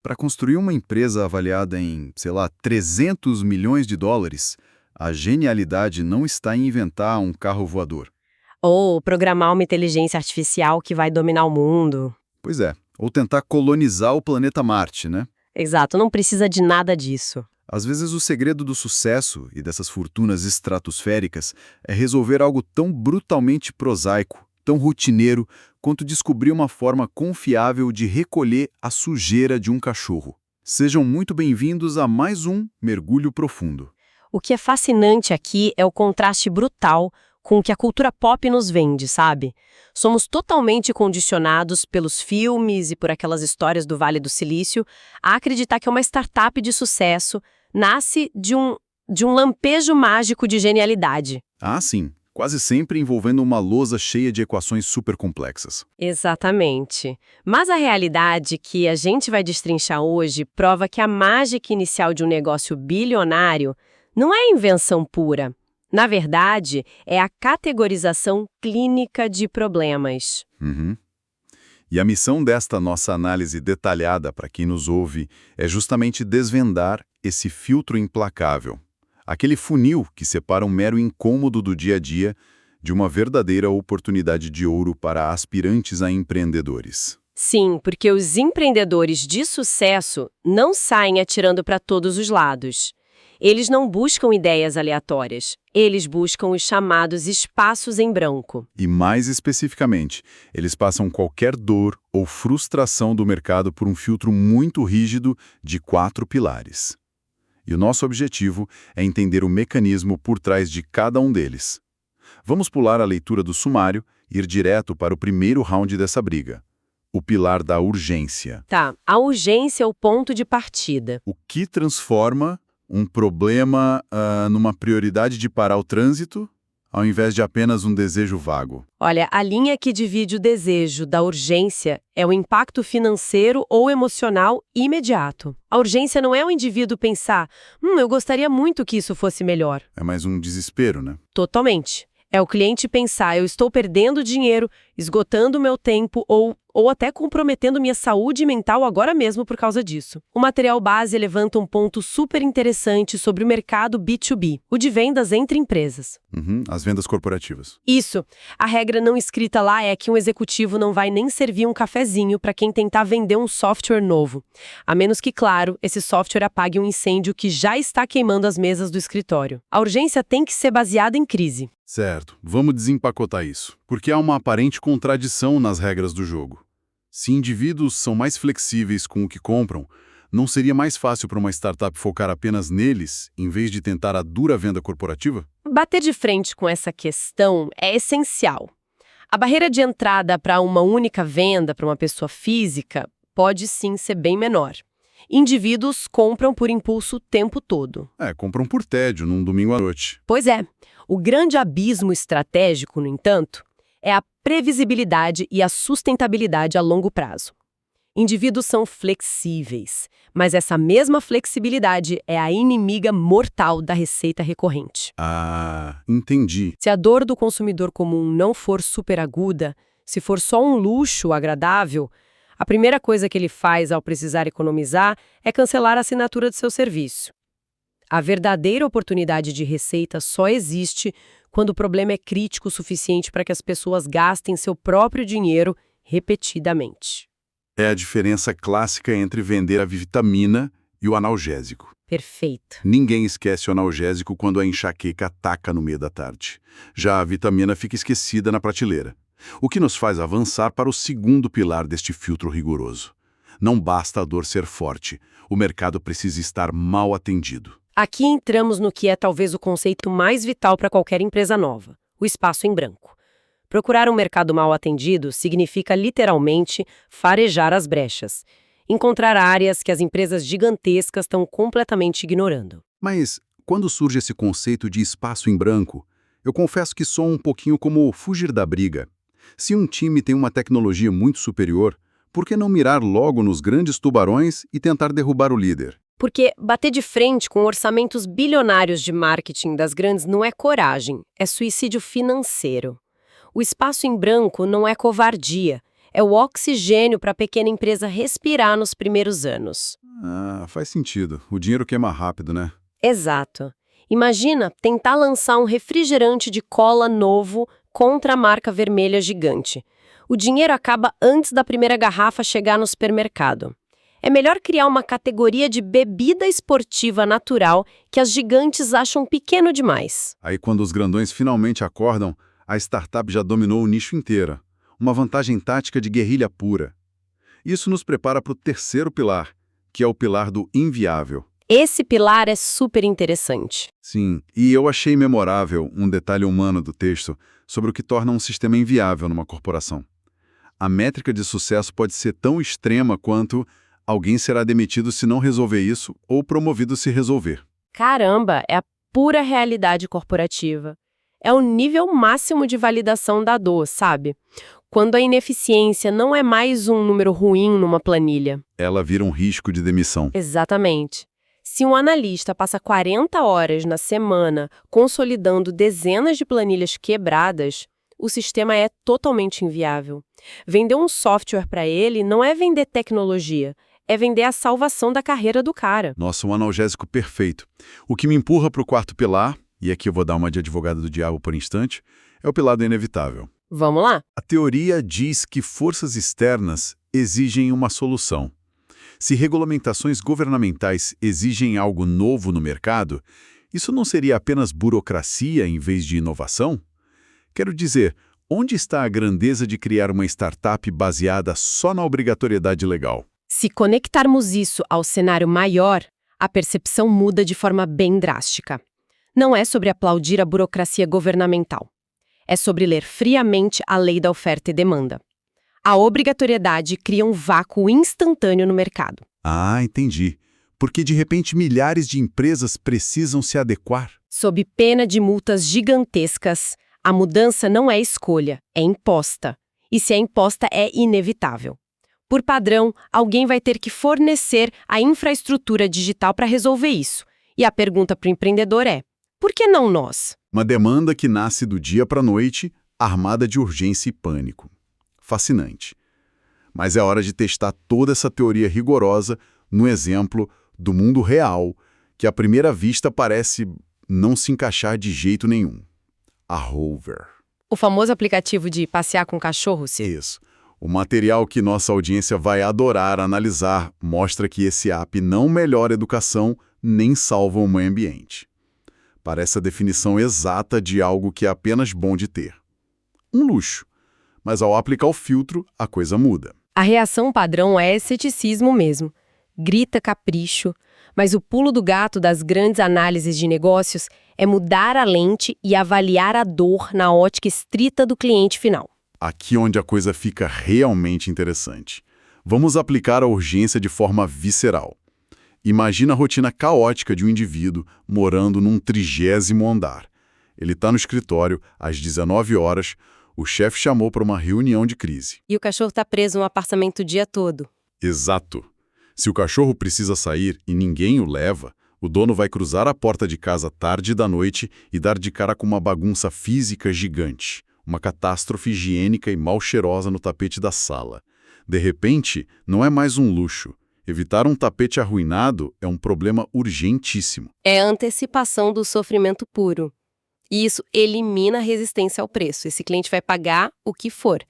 Para construir uma empresa avaliada em, sei lá, 300 milhões de dólares, a genialidade não está em inventar um carro voador. Ou programar uma inteligência artificial que vai dominar o mundo. Pois é, ou tentar colonizar o planeta Marte, né? Exato, não precisa de nada disso. Às vezes o segredo do sucesso e dessas fortunas estratosféricas é resolver algo tão brutalmente prosaico, tão rotineiro, quanto descobrir uma forma confiável de recolher a sujeira de um cachorro. Sejam muito bem-vindos a mais um Mergulho Profundo. O que é fascinante aqui é o contraste brutal com o que a cultura pop nos vende, sabe? Somos totalmente condicionados pelos filmes e por aquelas histórias do Vale do Silício a acreditar que uma startup de sucesso nasce de um lampejo mágico de genialidade. Ah, sim, quase sempre envolvendo uma lousa cheia de equações super complexas. Exatamente. Mas a realidade que a gente vai destrinchar hoje prova que a mágica inicial de um negócio bilionário não é invenção pura. Na verdade, é a categorização clínica de problemas. Uhum. E a missão desta nossa análise detalhada para quem nos ouve é justamente desvendar esse filtro implacável, aquele funil que separa um mero incômodo do dia a dia de uma verdadeira oportunidade de ouro para aspirantes a empreendedores. Sim, porque os empreendedores de sucesso não saem atirando para todos os lados. Eles não buscam ideias aleatórias, eles buscam os chamados espaços em branco. E mais especificamente, eles passam qualquer dor ou frustração do mercado por um filtro muito rígido de 4 pilares. E o nosso objetivo é entender o mecanismo por trás de cada um deles. Vamos pular a leitura do sumário e ir direto para o primeiro round dessa briga. O pilar da urgência. Tá, a urgência é o ponto de partida. O que transforma um problema numa prioridade de parar o trânsito, ao invés de apenas um desejo vago? Olha, a linha que divide o desejo da urgência é o impacto financeiro ou emocional imediato. A urgência não é o indivíduo pensar, eu gostaria muito que isso fosse melhor. É mais um desespero, né? Totalmente. É o cliente pensar, eu estou perdendo dinheiro, esgotando o meu tempo ou até comprometendo minha saúde mental agora mesmo por causa disso. O material base levanta um ponto super interessante sobre o mercado B2B, o de vendas entre empresas. As vendas corporativas. Isso. A regra não escrita lá é que um executivo não vai nem servir um cafezinho para quem tentar vender um software novo. A menos que, claro, esse software apague um incêndio que já está queimando as mesas do escritório. A urgência tem que ser baseada em crise. Certo, vamos desempacotar isso, porque há uma aparente contradição nas regras do jogo. Se indivíduos são mais flexíveis com o que compram, não seria mais fácil para uma startup focar apenas neles, em vez de tentar a dura venda corporativa? Bater de frente com essa questão é essencial. A barreira de entrada para uma única venda para uma pessoa física pode sim ser bem menor. Indivíduos compram por impulso o tempo todo. Compram por tédio, num domingo à noite. Pois é. O grande abismo estratégico, no entanto, é a previsibilidade e a sustentabilidade a longo prazo. Indivíduos são flexíveis, mas essa mesma flexibilidade é a inimiga mortal da receita recorrente. Ah, entendi. Se a dor do consumidor comum não for superaguda, se for só um luxo agradável, a primeira coisa que ele faz ao precisar economizar é cancelar a assinatura de seu serviço. A verdadeira oportunidade de receita só existe quando o problema é crítico o suficiente para que as pessoas gastem seu próprio dinheiro repetidamente. É a diferença clássica entre vender a vitamina e o analgésico. Perfeito. Ninguém esquece o analgésico quando a enxaqueca ataca no meio da tarde. Já a vitamina fica esquecida na prateleira. O que nos faz avançar para o segundo pilar deste filtro rigoroso. Não basta a dor ser forte, o mercado precisa estar mal atendido. Aqui entramos no que é talvez o conceito mais vital para qualquer empresa nova, o espaço em branco. Procurar um mercado mal atendido significa literalmente farejar as brechas, encontrar áreas que as empresas gigantescas estão completamente ignorando. Mas, quando surge esse conceito de espaço em branco, eu confesso que sou um pouquinho como fugir da briga. Se um time tem uma tecnologia muito superior, por que não mirar logo nos grandes tubarões e tentar derrubar o líder? Porque bater de frente com orçamentos bilionários de marketing das grandes não é coragem, é suicídio financeiro. O espaço em branco não é covardia, É o oxigênio para a pequena empresa respirar nos primeiros anos. Ah, faz sentido. O dinheiro queima rápido, né? Exato. Imagina tentar lançar um refrigerante de cola novo contra a marca vermelha gigante. O dinheiro acaba antes da primeira garrafa chegar no supermercado. É melhor criar uma categoria de bebida esportiva natural que as gigantes acham pequeno demais. Aí quando os grandões finalmente acordam, a startup já dominou o nicho inteiro. Uma vantagem tática de guerrilha pura. Isso nos prepara para o terceiro pilar, que é o pilar do inviável. Esse pilar é super interessante. Sim, e eu achei memorável um detalhe humano do texto sobre o que torna um sistema inviável numa corporação. A métrica de sucesso pode ser tão extrema quanto alguém será demitido se não resolver isso ou promovido se resolver. Caramba, é a pura realidade corporativa. É o nível máximo de validação da dor, sabe? Quando a ineficiência não é mais um número ruim numa planilha. Ela vira um risco de demissão. Exatamente. Se um analista passa 40 horas na semana consolidando dezenas de planilhas quebradas, o sistema é totalmente inviável. Vender um software para ele não é vender tecnologia, é vender a salvação da carreira do cara. Nossa, um analgésico perfeito. O que me empurra para o quarto pilar, e aqui eu vou dar uma de advogado do diabo por instante, é o pilar do inevitável. Vamos lá? A teoria diz que forças externas exigem uma solução. Se regulamentações governamentais exigem algo novo no mercado, isso não seria apenas burocracia em vez de inovação? Quero dizer, onde está a grandeza de criar uma startup baseada só na obrigatoriedade legal? Se conectarmos isso ao cenário maior, a percepção muda de forma bem drástica. Não é sobre aplaudir a burocracia governamental. É sobre ler friamente a lei da oferta e demanda. A obrigatoriedade cria um vácuo instantâneo no mercado. Ah, entendi. Porque de repente milhares de empresas precisam se adequar. Sob pena de multas gigantescas, a mudança não é escolha, é imposta. E se é imposta, é inevitável. Por padrão, alguém vai ter que fornecer a infraestrutura digital para resolver isso. E a pergunta para o empreendedor é: por que não nós? Uma demanda que nasce do dia para a noite, armada de urgência e pânico. Fascinante. Mas é hora de testar toda essa teoria rigorosa no exemplo do mundo real, que à primeira vista parece não se encaixar de jeito nenhum. A Rover. O famoso aplicativo de passear com cachorro, Ciro? Isso. O material que nossa audiência vai adorar analisar mostra que esse app não melhora a educação nem salva o meio ambiente. Parece a definição exata de algo que é apenas bom de ter. Um luxo. Mas ao aplicar o filtro, a coisa muda. A reação padrão é ceticismo mesmo. Grita capricho, mas o pulo do gato das grandes análises de negócios é mudar a lente e avaliar a dor na ótica estrita do cliente final. Aqui onde a coisa fica realmente interessante. Vamos aplicar a urgência de forma visceral. Imagina a rotina caótica de um indivíduo morando num 30º andar. Ele está no escritório, às 19 horas, o chefe chamou para uma reunião de crise. E o cachorro está preso no apartamento o dia todo. Exato. Se o cachorro precisa sair e ninguém o leva, o dono vai cruzar a porta de casa tarde da noite e dar de cara com uma bagunça física gigante, uma catástrofe higiênica e mal cheirosa no tapete da sala. De repente, não é mais um luxo. Evitar um tapete arruinado é um problema urgentíssimo. É a antecipação do sofrimento puro. E isso elimina a resistência ao preço. Esse cliente vai pagar o que for.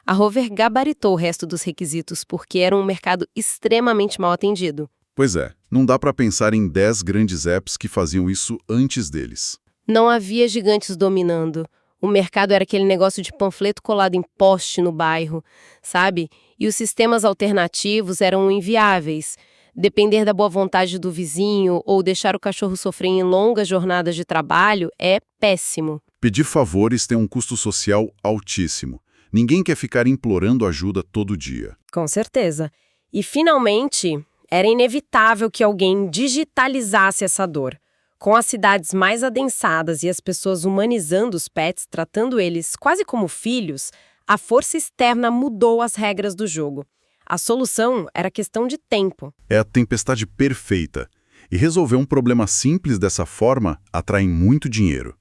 A Rover gabaritou o resto dos requisitos porque era um mercado extremamente mal atendido. Pois é, não dá para pensar em 10 grandes apps que faziam isso antes deles. Não havia gigantes dominando. O mercado era aquele negócio de panfleto colado em poste no bairro, sabe? E os sistemas alternativos eram inviáveis. Depender da boa vontade do vizinho ou deixar o cachorro sofrer em longas jornadas de trabalho é péssimo. Pedir favores tem um custo social altíssimo. Ninguém quer ficar implorando ajuda todo dia. Com certeza. E, finalmente, era inevitável que alguém digitalizasse essa dor. Com as cidades mais adensadas e as pessoas humanizando os pets, tratando eles quase como filhos, a força externa mudou as regras do jogo. A solução era questão de tempo. É a tempestade perfeita. E resolver um problema simples dessa forma atrai muito dinheiro.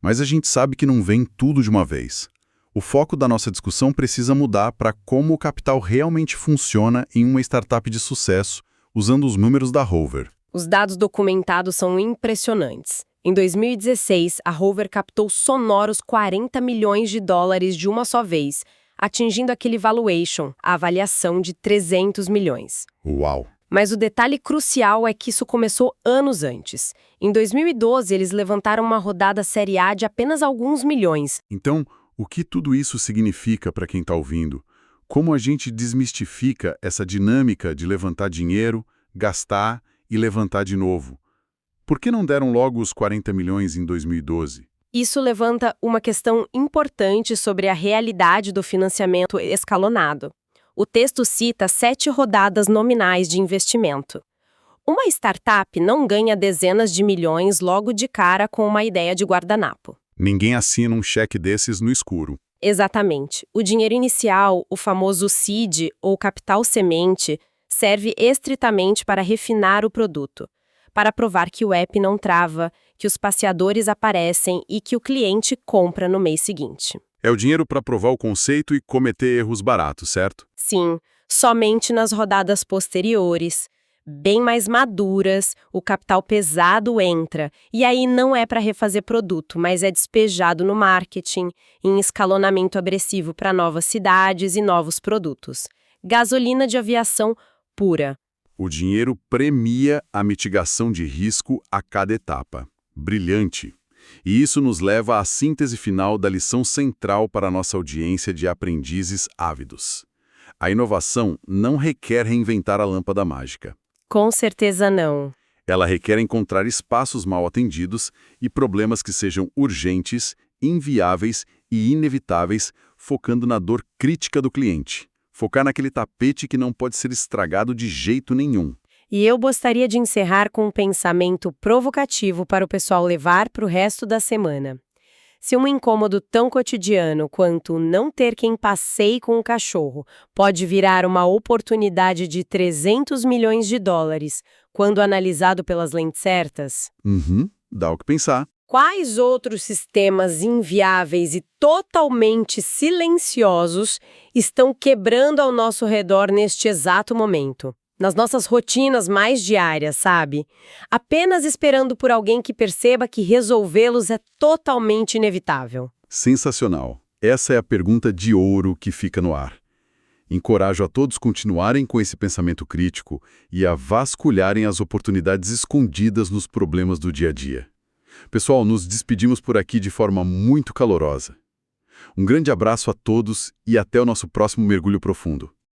Mas a gente sabe que não vem tudo de uma vez. O foco da nossa discussão precisa mudar para como o capital realmente funciona em uma startup de sucesso, usando os números da Hover. Os dados documentados são impressionantes. Em 2016, a Hover captou sonoros 40 milhões de dólares de uma só vez, atingindo aquele valuation, a avaliação de 300 milhões. Uau! Mas o detalhe crucial é que isso começou anos antes. Em 2012, eles levantaram uma rodada Série A de apenas alguns milhões. Então, o que tudo isso significa para quem está ouvindo? Como a gente desmistifica essa dinâmica de levantar dinheiro, gastar e levantar de novo? Por que não deram logo os 40 milhões em 2012? Isso levanta uma questão importante sobre a realidade do financiamento escalonado. O texto cita 7 rodadas nominais de investimento. Uma startup não ganha dezenas de milhões logo de cara com uma ideia de guardanapo. Ninguém assina um cheque desses no escuro. Exatamente. O dinheiro inicial, o famoso seed ou capital semente, serve estritamente para refinar o produto, para provar que o app não trava, que os passeadores aparecem e que o cliente compra no mês seguinte. É o dinheiro para provar o conceito e cometer erros baratos, certo? Sim, somente nas rodadas posteriores, bem mais maduras, o capital pesado entra, e aí não é para refazer produto, mas é despejado no marketing, em escalonamento agressivo para novas cidades e novos produtos. Gasolina de aviação pura. O dinheiro premia a mitigação de risco a cada etapa. Brilhante! E isso nos leva à síntese final da lição central para a nossa audiência de aprendizes ávidos. A inovação não requer reinventar a lâmpada mágica. Com certeza não. Ela requer encontrar espaços mal atendidos e problemas que sejam urgentes, inviáveis e inevitáveis, focando na dor crítica do cliente. Focar naquele tapete que não pode ser estragado de jeito nenhum. E eu gostaria de encerrar com um pensamento provocativo para o pessoal levar para o resto da semana. Se um incômodo tão cotidiano quanto não ter quem passeie com o cachorro pode virar uma oportunidade de 300 milhões de dólares quando analisado pelas lentes certas, Dá o que pensar. quais outros sistemas inviáveis e totalmente silenciosos estão quebrando ao nosso redor neste exato momento? Nas nossas rotinas mais diárias, sabe? Apenas esperando por alguém que perceba que resolvê-los é totalmente inevitável. Sensacional. Essa é a pergunta de ouro que fica no ar. Encorajo a todos continuarem com esse pensamento crítico e a vasculharem as oportunidades escondidas nos problemas do dia a dia. Pessoal, nos despedimos por aqui de forma muito calorosa. Um grande abraço a todos e até o nosso próximo mergulho profundo.